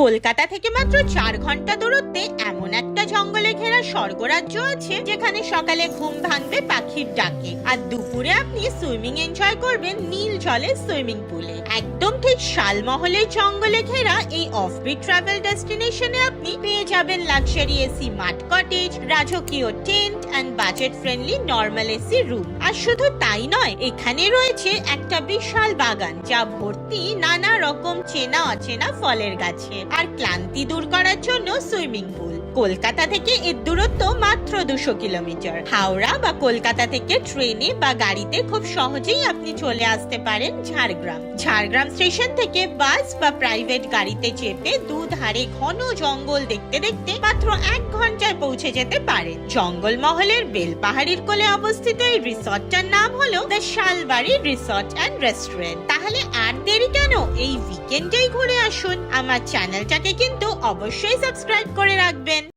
কলকাতা থেকে মাত্র 4 ঘন্টা দূরত্বে এমন একটা জঙ্গলে ঘেরা স্বর্গরাজ্য আছে যেখানে সকালে ঘুম ভাঙবে পাখির ডাকে আর দুপুরে আপনি সুইমিং এনজয় করবেন নীল জলের সুইমিং পুলে। একদম ঠিক শালমহলের জঙ্গলে ঘেরা এই অফবিট ট্রাভেল ডেস্টিনেশনে আপনি পেয়ে যাবেন লাক্সারি এসি মাড কটেজ, রাজকীয় tent and budget friendly normal AC room. আর শুধু তাই নয়, এখানে রয়েছে একটা বিশাল বাগান যা ভর্তি নানা রকম চেনা অচেনা ফলের গাছে আর ক্লান্তি দূর করার জন্য সুইমিং পুল। কলকাতা থেকে এর দূরত্ব মাত্র 200 কিলোমিটার। হাওড়া বা কলকাতা থেকে ট্রেনে বা গাড়িতে খুব সহজেই আপনি চলে আসতে পারেন ঝাড়গ্রাম। ঝাড়গ্রাম স্টেশন থেকে বাস বা প্রাইভেট গাড়িতে চেপে দুধারে ঘন জঙ্গল দেখতে দেখতে মাত্র 1 ঘন্টায় পৌঁছে যেতে পারেন। জঙ্গলমহলের বেলপাহাড়ির কোলে অবস্থিত এই রিসর্টটার নাম হলো the Shalbari resort and restaurant. তাহলে আর দেরি কেন, এই উইকেন্ডেই ঘুরে আসুন। আমার চ্যানেলটাকে কিন্তু অবশ্যই সাবস্ক্রাইব করে রাখবেন।